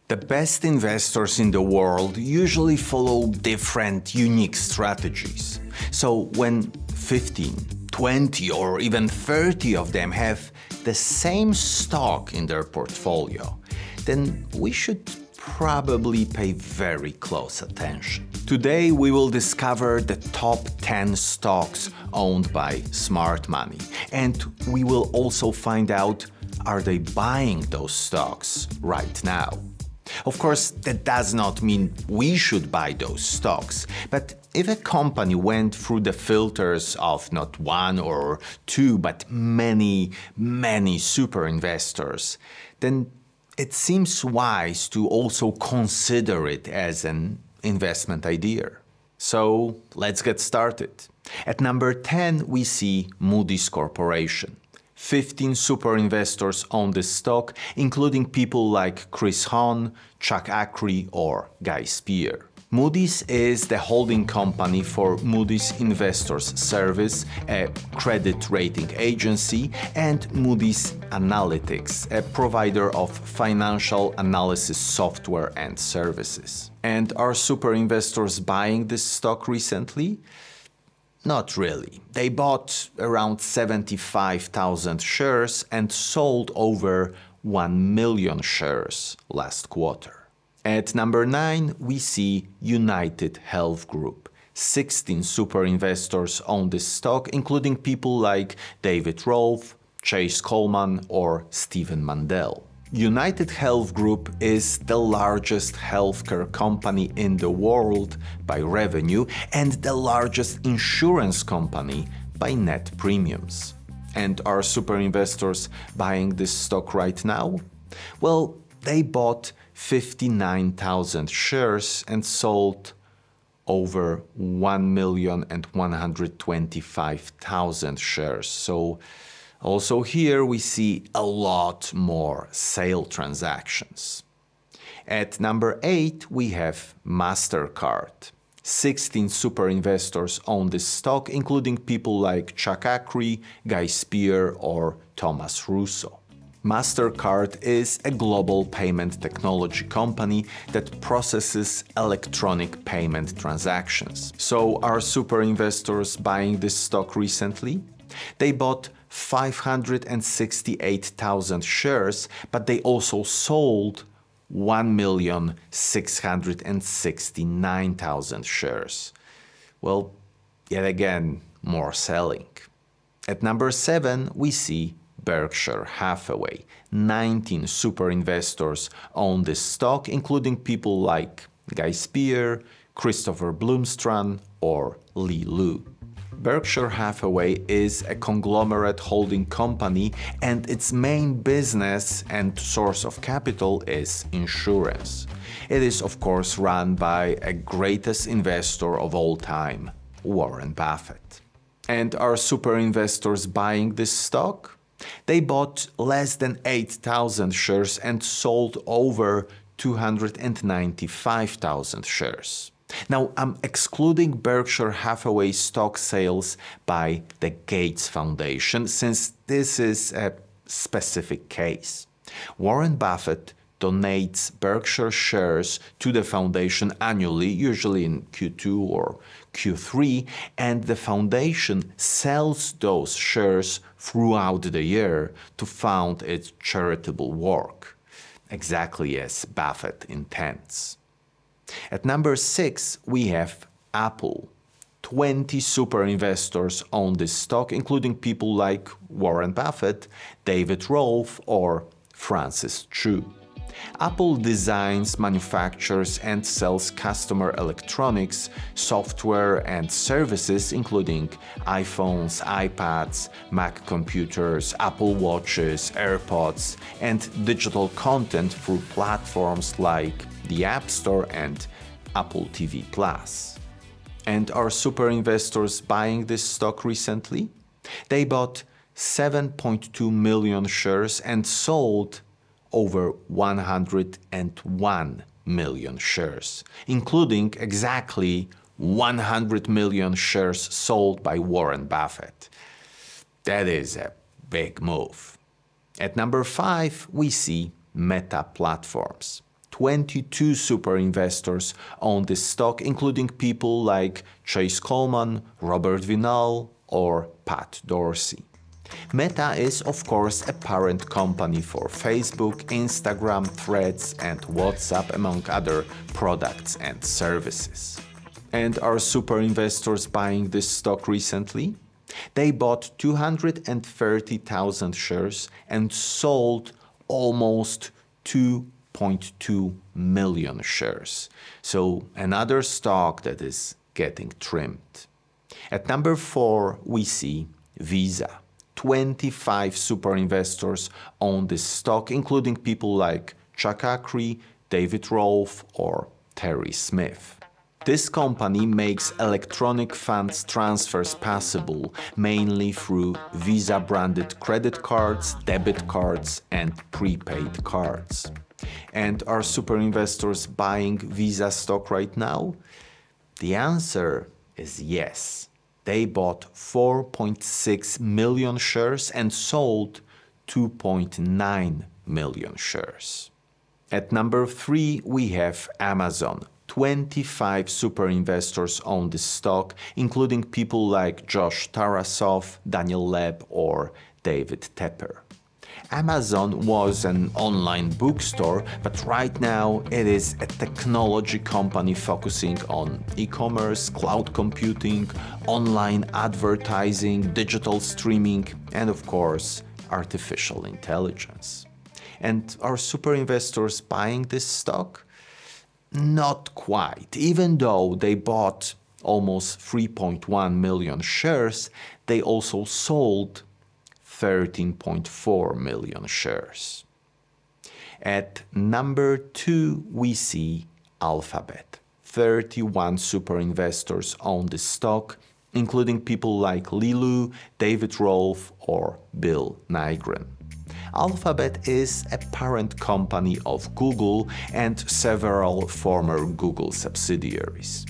The best investors in the world usually follow different, unique strategies. So when 15, 20 or even 30 of them have the same stock in their portfolio, then we should probably pay very close attention. Today we will discover the top 10 stocks owned by smart money, and we will also find out, are they buying those stocks right now? Of course, that does not mean we should buy those stocks, but if a company went through the filters of not one or two, but many super investors, then it seems wise to also consider it as an investment idea. So let's get started. At number 10, we see Moody's Corporation. 15 super investors own this stock, including people like Chris Hohn, Chuck Akre, or Guy Spier. Moody's is the holding company for Moody's Investors Service, a credit rating agency, and Moody's Analytics, a provider of financial analysis software and services. And are super investors buying this stock recently? Not really. They bought around 75,000 shares and sold over 1 million shares last quarter. At number 9, we see United Health Group. 16 super investors own this stock, including people like David Rolfe, Chase Coleman, or Stephen Mandel. United Health Group is the largest healthcare company in the world by revenue and the largest insurance company by net premiums. And are super investors buying this stock right now? Well, they bought 59,000 shares and sold over 1,125,000 shares. So also here we see a lot more sale transactions. At number 8, we have MasterCard. 16 super investors own this stock, including people like Chuck Akre, Guy Spier, or Thomas Russo. MasterCard is a global payment technology company that processes electronic payment transactions. So are super investors buying this stock recently? They bought 568,000 shares, but they also sold 1,669,000 shares. Well, yet again, more selling. At number 7, we see Berkshire Hathaway. 19 super investors own this stock, including people like Guy Spier, Christopher Blomstrand, or Li Lu. Berkshire Hathaway is a conglomerate holding company, and its main business and source of capital is insurance. It is, of course, run by a greatest investor of all time, Warren Buffett. And are super investors buying this stock? They bought less than 8,000 shares and sold over 295,000 shares. Now, I'm excluding Berkshire Hathaway stock sales by the Gates Foundation, since this is a specific case. Warren Buffett donates Berkshire shares to the foundation annually, usually in Q2 or Q3, and the foundation sells those shares throughout the year to fund its charitable work, exactly as Buffett intends. At number 6, we have Apple. 20 super investors own this stock, including people like Warren Buffett, David Rolfe, or Francis Chu. Apple designs, manufactures, and sells customer electronics, software, and services, including iPhones, iPads, Mac computers, Apple Watches, AirPods, and digital content through platforms like the App Store and Apple TV+. And are super investors buying this stock recently? They bought 7.2 million shares and sold over 101 million shares, including exactly 100 million shares sold by Warren Buffett. That is a big move. At number 5, we see Meta Platforms. 22 super investors own this stock, including people like Chase Coleman, Robert Vinal, or Pat Dorsey. Meta is, of course, a parent company for Facebook, Instagram, Threads, and WhatsApp, among other products and services. And are super investors buying this stock recently? They bought 230,000 shares and sold almost 2.2 million shares. So another stock that is getting trimmed. At number 4, we see Visa. 25 super investors own this stock, including people like Chuck Akre, David Rolfe, or Terry Smith. This company makes electronic funds transfers possible, mainly through Visa-branded credit cards, debit cards, and prepaid cards. And are super investors buying Visa stock right now? The answer is yes. They bought 4.6 million shares and sold 2.9 million shares. At number 3, we have Amazon. 25 super investors own this stock, including people like Josh Tarasoff, Daniel Leb, or David Tepper. Amazon was an online bookstore, but right now it is a technology company focusing on e-commerce, cloud computing, online advertising, digital streaming, and of course, artificial intelligence. And are super investors buying this stock? Not quite. Even though they bought almost 3.1 million shares, they also sold 13.4 million shares. At number 2, we see Alphabet. 31 super investors own this stock, including people like Li Lu, David Rolfe, or Bill Nygren. Alphabet is a parent company of Google and several former Google subsidiaries.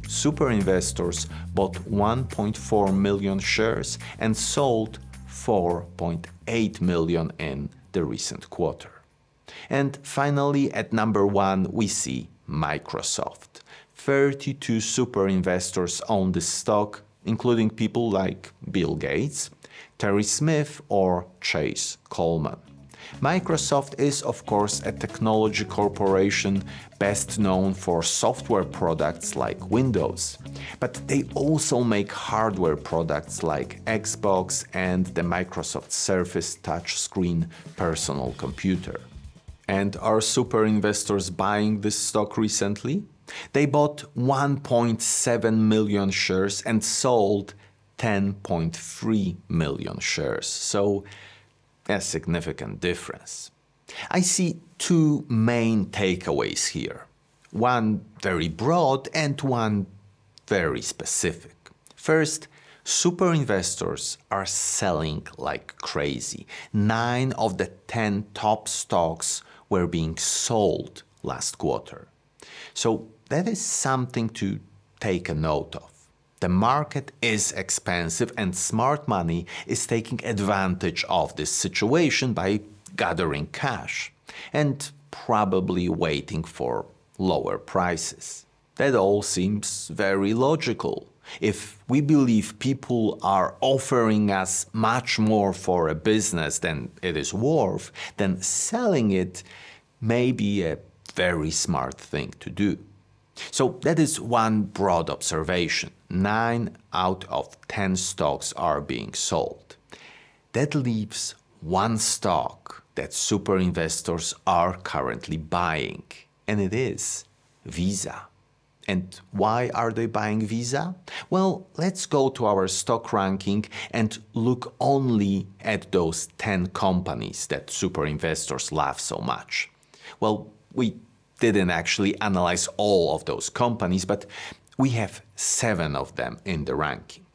Super investors bought 1.4 million shares and sold 4.8 million in the recent quarter. And finally, at number 1, we see Microsoft. 32 super investors own this stock, including people like Bill Gates, Terry Smith, or Chase Coleman. Microsoft is, of course, a technology corporation best known for software products like Windows, but they also make hardware products like Xbox and the Microsoft Surface touchscreen personal computer. And are super investors buying this stock recently? They bought 1.7 million shares and sold 10.3 million shares, so a significant difference. I see 2 main takeaways here. One very broad and one very specific. First, super investors are selling like crazy. 9 of the 10 top stocks were being sold last quarter. So that is something to take a note of. The market is expensive and smart money is taking advantage of this situation by gathering cash and probably waiting for lower prices. That all seems very logical. If we believe people are offering us much more for a business than it is worth, then selling it may be a very smart thing to do. So that is one broad observation. 9 out of 10 stocks are being sold. That leaves one stock that super investors are currently buying, and it is Visa. And why are they buying Visa? Well, let's go to our stock ranking and look only at those 10 companies that super investors love so much. Well, we didn't actually analyze all of those companies, but we have 7 of them in the ranking.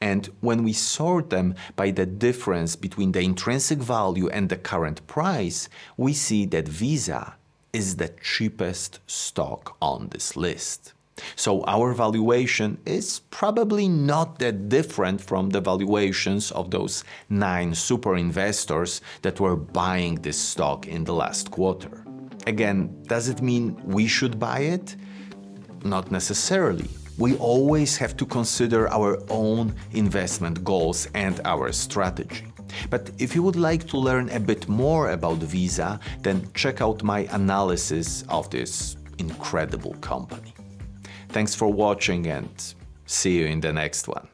And when we sort them by the difference between the intrinsic value and the current price, we see that Visa is the cheapest stock on this list. So our valuation is probably not that different from the valuations of those 9 super investors that were buying this stock in the last quarter. Again, does it mean we should buy it? Not necessarily. We always have to consider our own investment goals and our strategy. But if you would like to learn a bit more about Visa, then check out my analysis of this incredible company. Thanks for watching and see you in the next one.